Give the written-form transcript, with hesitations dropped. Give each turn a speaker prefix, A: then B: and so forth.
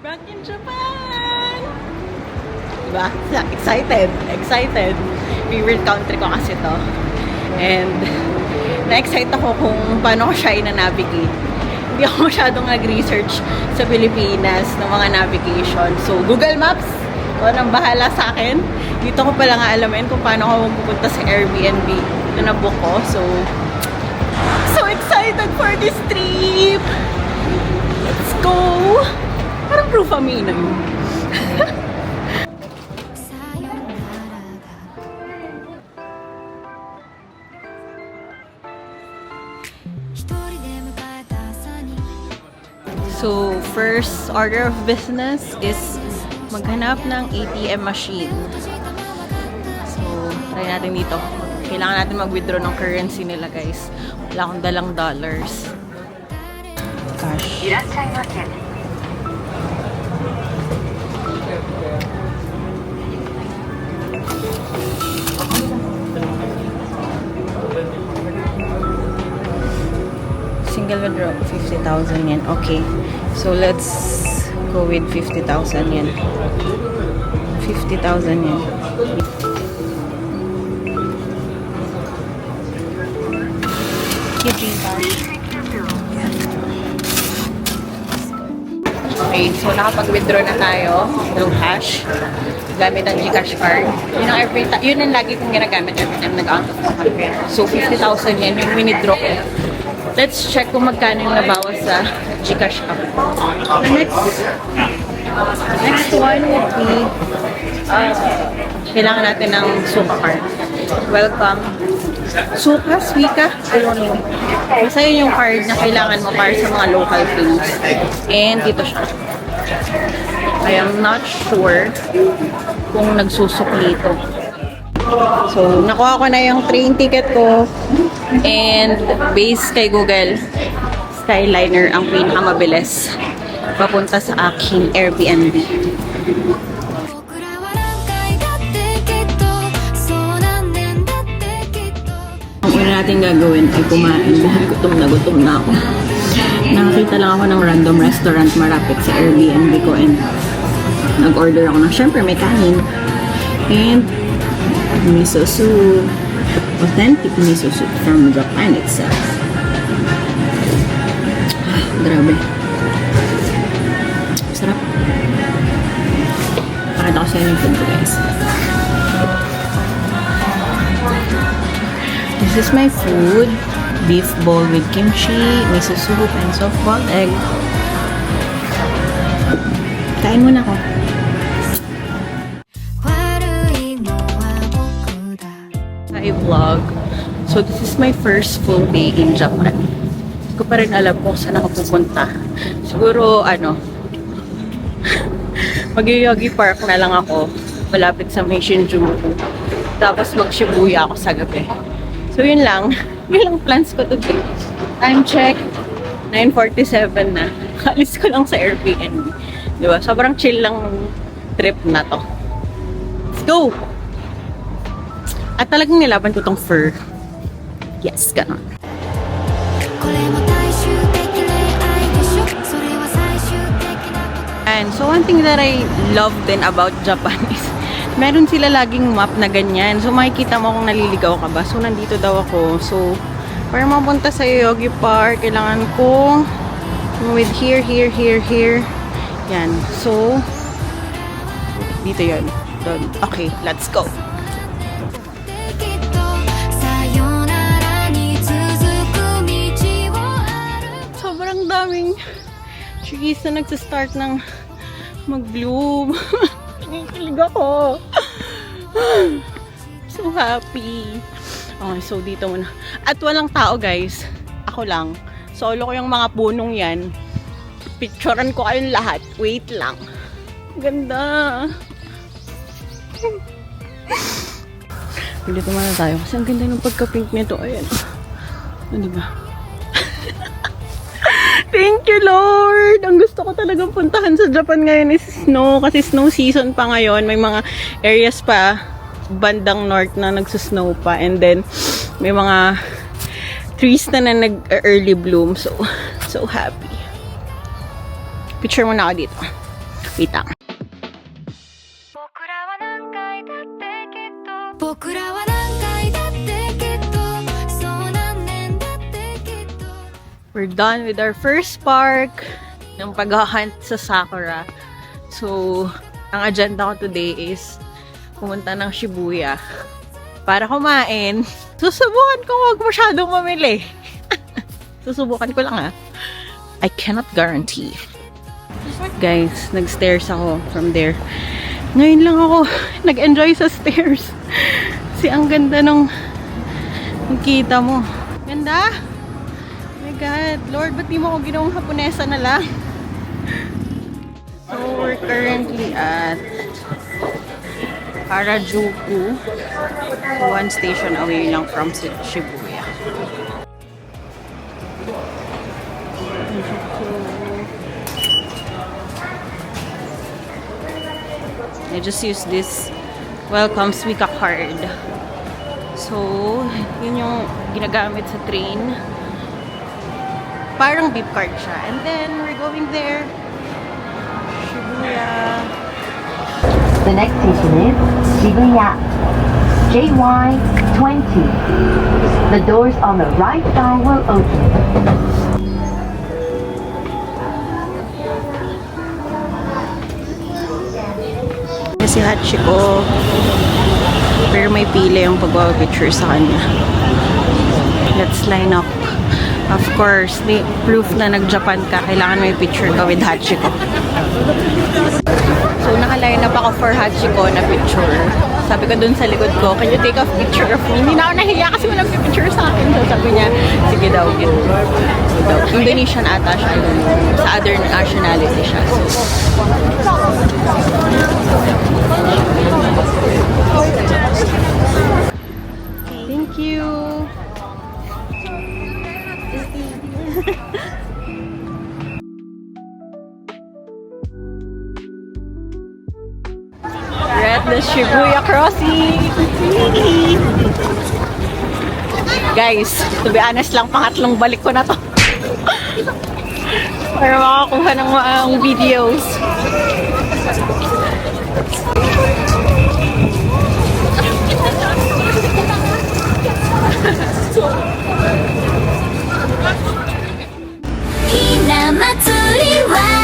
A: Back in Japan! Diba? Excited. Excited. Favorite country ko kasi to. And na-excite ako kung paano ko siya ina-navigate. Hindi ako masyadong nag-research sa Pilipinas ng mga navigation. So, Google Maps, ikaw nang bahala sa akin. Dito ko pala nga alamin kung paano ako pupunta sa Airbnb na nabook ko. So excited for this trip! Let's go! Parang proof kami na yun. So, first order of business is maghanap ng ATM machine. So, try natin dito. Kailangan natin mag-withdraw ng currency nila, guys. Wala akong dalang dollars. Cash. Single withdraw, 50,000 yen. Okay. So, let's go with 50,000 yen. 50,000 yen. Okay, so nakapag-withdraw na tayo ng cash gamit ang GCash card. Yun ang lagi kong ginagamit every time nag-out of country. So, 50,000 yan yung withdraw ko. Let's check kung magkano yung nabawas sa GCash app. The next one would be kailangan natin ng Suka card. Welcome. Suka, Suika, I don't know. Basta yun yung card na kailangan mo para sa mga local things. And dito siya. I am not sure kung nagsusukli ito. So, nakuha ko na yung train ticket ko. And based kay Google, Skyliner ang pinakamabilis papunta sa aking Airbnb. Ang una natin gagawin ay kumain dahil gutom na ako. Nakakita lang ako ng random restaurant malapit sa Airbnb ko and nag-order ako ng, syempre may kanin and miso soup. Authentic miso soup from Japan itself. Grabe. Sarap. Pakita ko sa inyo yung food ko, guys. This is my food. Beef bowl with kimchi, miso soup, and soft-boiled egg. Kain muna ako. Vlog. So, this is my first full day in Japan. Hindi ko pa rin alam kung saan ako pupunta. Siguro, mag-Yoyogi Park na lang ako. Malapit sa may Shinjuku. Tapos mag-Shibuya ako sa gabi. So, yun lang. Yun lang plans ko today. Time check. 9:47 na. Alis ko lang sa Airbnb. Diba? Sobrang chill lang trip na to. Let's go! At talagang nilaban ko tong fur. Yes, gano'n. And so one thing that I love din about Japan is meron sila laging map na ganyan. So makikita mo kung naliligaw ka ba. So nandito daw ako. So para mapunta sa Yoyogi Park, kailangan ko with here. Yan. So dito yun. Okay, let's go. Daming trees na nagsistart ng mag-bloom. Nakikilig ako. So happy. Okay, so dito muna. At walang tao, guys. Ako lang. Solo ko yung mga punong yan. Picturean ko kayong lahat. Wait lang. Ganda. Dito muna tayo. Kasi ang ganda ng pagka-pink nito. Ayan. Ano ba? Thank you, Lord! Ang gusto ko talagang puntahan sa Japan ngayon is snow. Kasi snow season pa ngayon. May mga areas pa bandang north na nagsusnow pa. And then, may mga trees na nag-early bloom. So happy. Picture mo na ako dito. Wait lang.
B: 僕らは何回だってきっとそう何年だってきっと
A: We're done with our first park ng pag-hunt sa Sakura. So, ang agenda ko today is pumunta ng Shibuya para kumain. Susubukan ko wag masyadong mamili. Susubukan ko lang ha. I cannot guarantee. Guys, nag-stairs ako from there. Ngayon lang ako nag-enjoy sa stairs. Kasi ang ganda nung kita mo. Ganda? Oh my God. Lord, ba't di mo ako ginawang Haponesa na lang? So, we're currently at Harajuku. One station away lang from Shibuya. I just use this Welcome Suica card. So, yun yung ginagamit sa train. Parang beep card siya. And then, we're going there. Shibuya.
C: The next station is Shibuya. JY20. The doors on the right side will open.
A: Si Hachiko, pero may pila yung pagpapicture sa kanya. Let's line up. Of course, may proof na nag-Japan ka, kailangan may picture ka with Hachiko. So, naka-line up ako for Hachiko na picture. Sabi ko dun sa likod ko, can you take a picture of me? Hindi na ako nahiya kasi walang picture sa akin. So, sabi niya, sige daw, gito. Indonesian ata siya. Sa other nationality siya. Thank you. We're at the Shibuya crossing. Guys, to be honest lang, pangatlong balik ko na to. Para makakuha ng mga videos.
B: Hinamatsuri wa